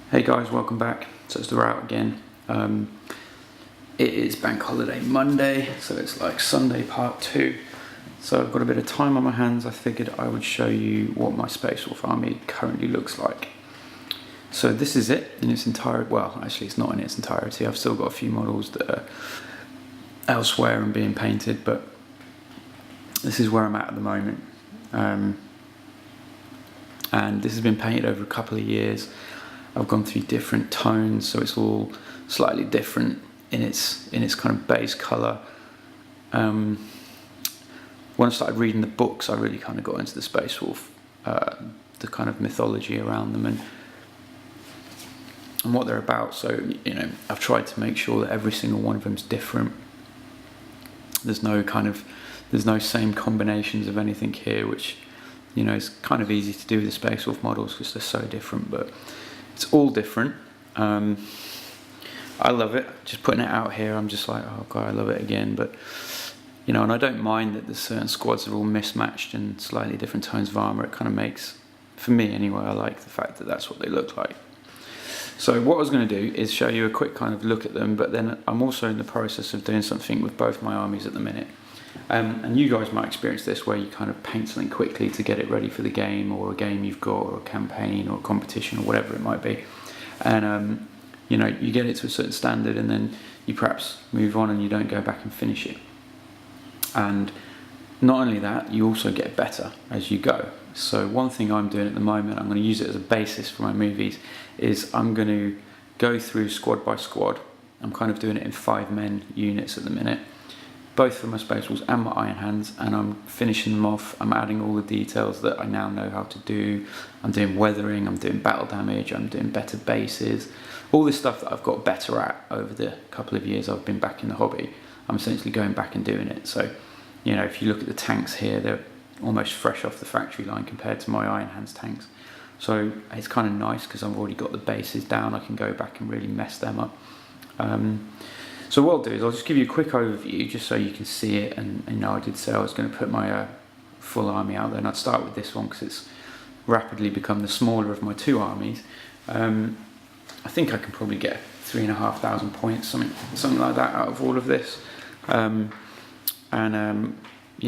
Hey guys, welcome back. So it's the route again. It is Bank Holiday Monday, so it's like Sunday part 2. So I've got a bit of time on my hands. I figured I would show you what my Space Wolf army currently looks like. So this is it in its entirety. Well, actually it's not in its entirety. I've still got a few models that are elsewhere and being painted, but this is where I'm at the moment. And this has been painted over a couple of years. I've gone through different tones, so it's all slightly different in its kind of base colour. When I started reading the books, I really kind of got into the Space Wolf, the kind of mythology around them and what they're about. So, you know, I've tried to make sure that every single one of them is different. There's no same combinations of anything here, which, you know, is kind of easy to do with the Space Wolf models because they're so different, but it's all different. I love it. Just putting it out here, I'm just like, oh god, I love it again. But you know, and I don't mind that the certain squads are all mismatched and slightly different tones of armour. It kind of makes, for me anyway, I like the fact that that's what they look like. So what I was going to do is show you a quick kind of look at them, but then I'm also in the process of doing something with both my armies at the minute. And you guys might experience this where you kind of paint something quickly to get it ready for the game, or a game you've got, or a campaign, or a competition, or whatever it might be. And you know, you get it to a certain standard, and then you perhaps move on and you don't go back and finish it. And not only that, you also get better as you go. So one thing I'm doing at the moment, I'm going to use it as a basis for my movies, is I'm going to go through squad by squad. I'm kind of doing it in 5-man units at the minute, both for my Space Wolves and my Iron Hands, and I'm finishing them off. I'm adding all the details that I now know how to do. I'm doing weathering, I'm doing battle damage, I'm doing better bases. All this stuff that I've got better at over the couple of years I've been back in the hobby, I'm essentially going back and doing it. So, you know, if you look at the tanks here, they're almost fresh off the factory line compared to my Iron Hands tanks. So it's kind of nice because I've already got the bases down. I can go back and really mess them up. So what I'll do is I'll just give you a quick overview just so you can see it, and you know, I did say I was going to put my full army out there, and I'd start with this one because it's rapidly become the smaller of my 2 armies. I think I can probably get 3,500 points, something like that, out of all of this. You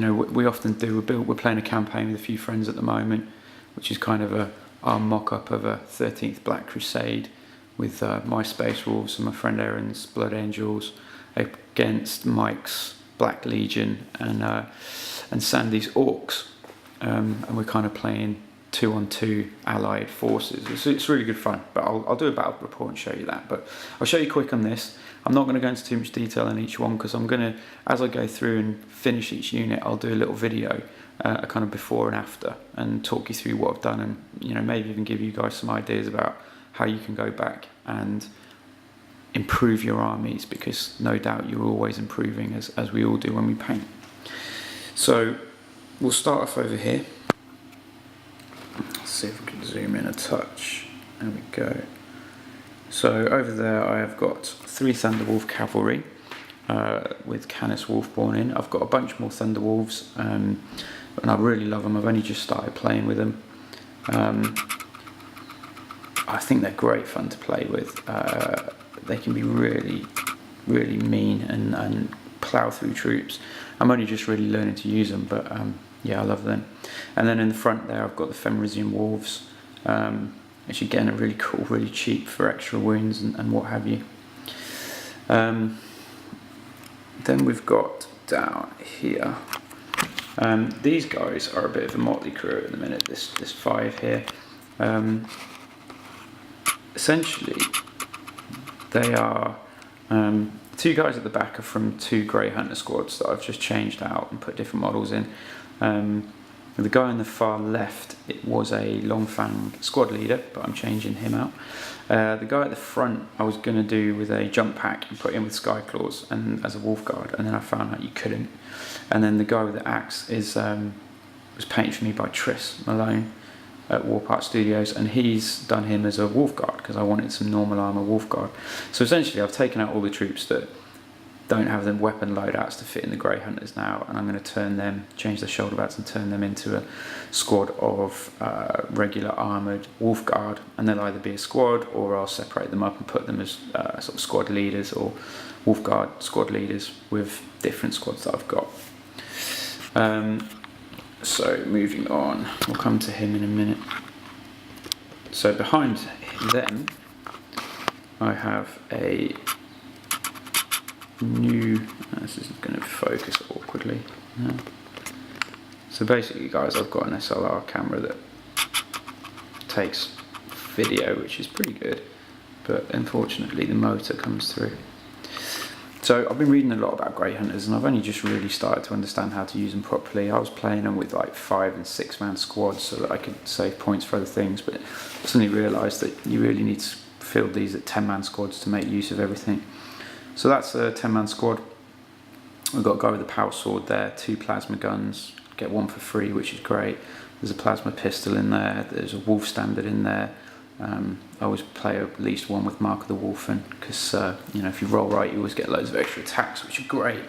know, we often do, we're playing a campaign with a few friends at the moment, which is kind of our mock-up of a 13th Black Crusade, with my Space Wolves and my friend Aaron's Blood Angels against Mike's Black Legion and Sandy's Orcs, and we're kind of playing 2-on-2 allied forces. It's really good fun, but I'll do a battle report and show you that. But I'll show you quick on this. I'm not going to go into too much detail on each one because I'm going to, as I go through and finish each unit, I'll do a little video, a kind of before and after, and talk you through what I've done, and you know, maybe even give you guys some ideas about how you can go back and improve your armies, because no doubt you're always improving, as we all do when we paint. So we'll start off over here. Let's see if we can zoom in a touch. There we go. So over there I have got 3 Thunderwolf cavalry with Canis Wolfborn in. I've got a bunch more Thunderwolves, and I really love them. I've only just started playing with them. I think they're great fun to play with. They can be really, really mean and plough through troops. I'm only just really learning to use them, but yeah, I love them. And then in the front there, I've got the Fenrisian Wolves, which again are really cool, really cheap for extra wounds and what have you. Then we've got down here, these guys are a bit of a motley crew at the minute, this 5 here. Essentially, they are 2 guys at the back are from 2 Grey Hunter squads that I've just changed out and put different models in. The guy on the far left, it was a Longfang squad leader, but I'm changing him out. The guy at the front I was going to do with a jump pack and put in with Skyclaws and as a Wolf Guard, and then I found out you couldn't. And then the guy with the axe was painted for me by Tris Malone at Warpart Studios, and he's done him as a Wolf Guard because I wanted some normal armour Wolf Guard. So essentially I've taken out all the troops that don't have the weapon loadouts to fit in the Grey Hunters now, and I'm going to change their shoulder bats and turn them into a squad of regular armoured Wolf Guard, and they'll either be a squad, or I'll separate them up and put them as sort of squad leaders or Wolf Guard squad leaders with different squads that I've got. So moving on, we'll come to him in a minute. So behind them I have a new, this is going to focus awkwardly. No. So basically guys, I've got an SLR camera that takes video, which is pretty good, but unfortunately the motor comes through. So I've been reading a lot about Grey Hunters, and I've only just really started to understand how to use them properly. I was playing them with like 5 and 6 man squads so that I could save points for other things, but I suddenly realised that you really need to field these at 10 man squads to make use of everything. So that's a 10 man squad. We've got a guy with a power sword there, 2 plasma guns, get 1 for free, which is great. There's a plasma pistol in there, there's a wolf standard in there. I always play at least 1 with Mark of the Wolfen, because you know, if you roll right you always get loads of extra attacks, which are great,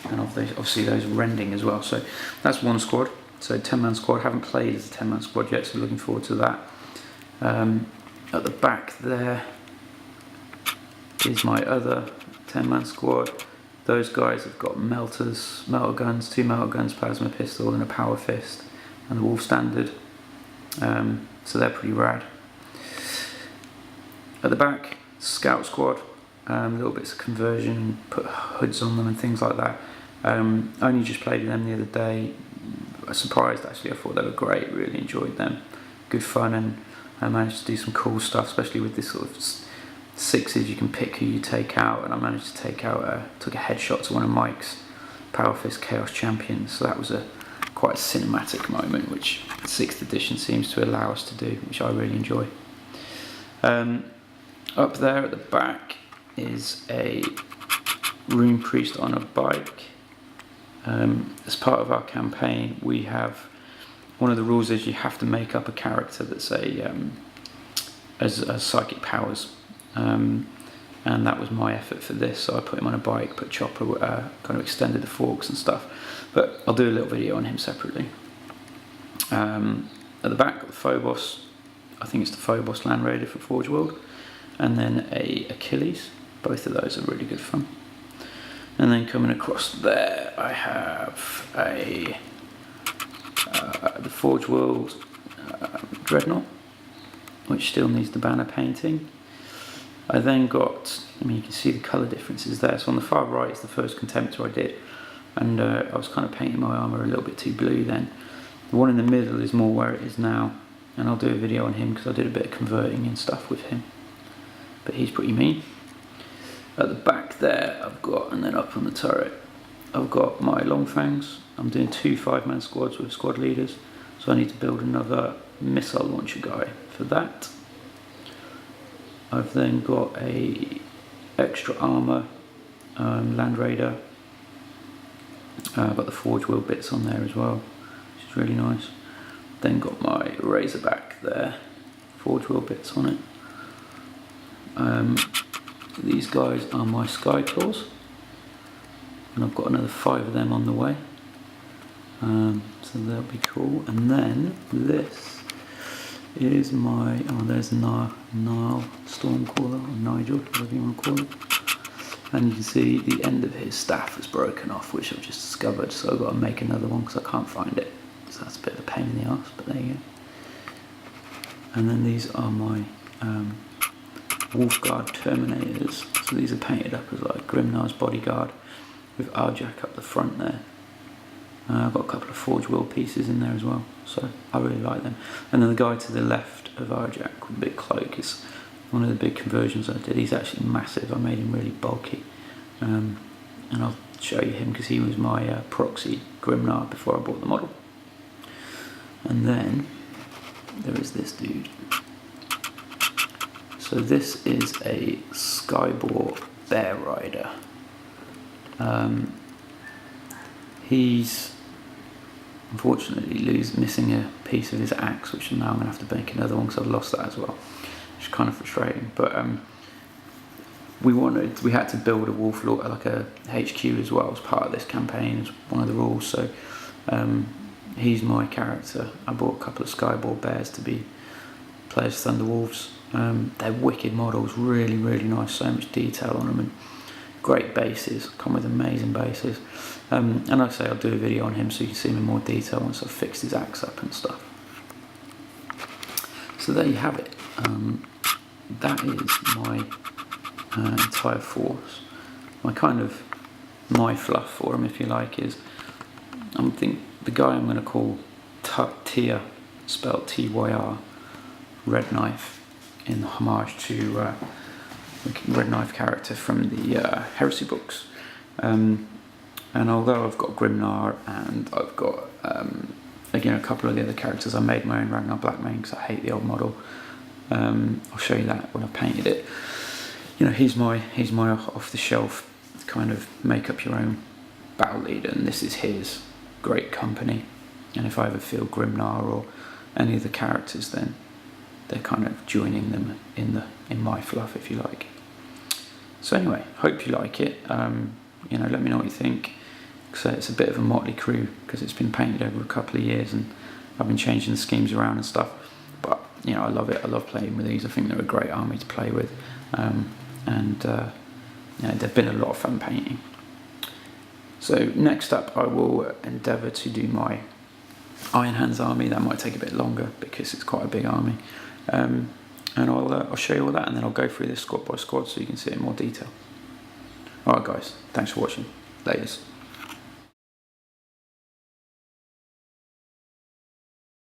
and obviously those rending as well. So that's 1 squad, so 10 man squad. Haven't played as a 10 man squad yet, so looking forward to that. At the back there is my other 10 man squad. Those guys have got melters, melter guns, 2 melter guns, plasma pistol and a power fist, and the wolf standard, so they're pretty rad. At the back, scout squad, little bits of conversion, put hoods on them and things like that. Only just played with them the other day. I was surprised actually, I thought they were great, really enjoyed them. Good fun, and I managed to do some cool stuff, especially with this sort of 6s, you can pick who you take out, and I managed to took a headshot to one of Mike's Power Fist Chaos Champions, so that was quite a cinematic moment, which 6th edition seems to allow us to do, which I really enjoy. Up there at the back is a Rune Priest on a bike. As part of our campaign, we have, one of the rules is you have to make up a character that's as psychic powers, and that was my effort for this. So I put him on a bike, put chopper, kind of extended the forks and stuff, but I'll do a little video on him separately. At the back, got the Phobos, I think it's the Phobos Land Raider for Forge World, and then a Achilles. Both of those are really good fun. And then coming across there, I have the Forge World Dreadnought, which still needs the banner painting. I then got, you can see the colour differences there. So on the far right is the first Contemptor I did, and I was kind of painting my armour a little bit too blue then. The one in the middle is more where it is now, and I'll do a video on him because I did a bit of converting and stuff with him, but he's pretty mean. At the back there I've got, and then up on the turret, I've got my Long Fangs. I'm doing 2 5-man squads with squad leaders, so I need to build another missile launcher guy for that. I've then got a extra armour Land Raider. I've got the Forge Wheel bits on there as well, which is really nice. Then got my Razorback there, Forge Wheel bits on it. These guys are my Sky Claws, and I've got another 5 of them on the way, so they'll be cool. And then this is my, there's Nile Stormcaller, or Nigel, whatever you want to call it. And you can see the end of his staff is broken off, which I've just discovered, so I've got to make another one because I can't find it. So that's a bit of a pain in the arse, but there you go. And then these are my Wolfguard Terminators. So these are painted up as like Grimnar's bodyguard with Arjak up the front there. I've got a couple of Forge Wheel pieces in there as well, so I really like them. And then the guy to the left of Arjak with the big cloak is one of the big conversions I did. He's actually massive, I made him really bulky. And I'll show you him because he was my proxy Grimnar before I bought the model. And then there is this dude. So this is a Skyboar Bear Rider. He's unfortunately missing a piece of his axe, which now I'm going to have to make another one because I've lost that as well, which is kind of frustrating. But we had to build a wolf lord, like a HQ as well as part of this campaign, as one of the rules. So he's my character. I bought a couple of Skyboard bears to be players Thunderwolves. They're wicked models, really nice, so much detail on them, and great bases, come with amazing bases. And like I say, I'll do a video on him so you can see him in more detail once I've fixed his axe up and stuff. So there you have it. That is my entire force. My fluff for him, if you like, is the guy I'm going to call Tyr, spelled Tyr, Red Knife, in homage to the Red Knife character from the Heresy books. And although I've got Grimnar and I've got again a couple of the other characters, I made my own Ragnar Blackmane because I hate the old model. I'll show you that when I painted it. You know, he's my off the shelf kind of make up your own battle leader, and this is his. Great company. And if I ever feel Grimnar or any of the characters, then they're kind of joining them in my fluff, if you like. So anyway, hope you like it. You know, let me know what you think. So it's a bit of a motley crew because it's been painted over a couple of years and I've been changing the schemes around and stuff. But you know, I love it. I love playing with these. I think they're a great army to play with, you know, they've been a lot of fun painting. So next up, I will endeavour to do my Iron Hands army. That might take a bit longer because it's quite a big army. And I'll show you all that, and then I'll go through this squad by squad so you can see it in more detail. Alright guys, thanks for watching. Laters.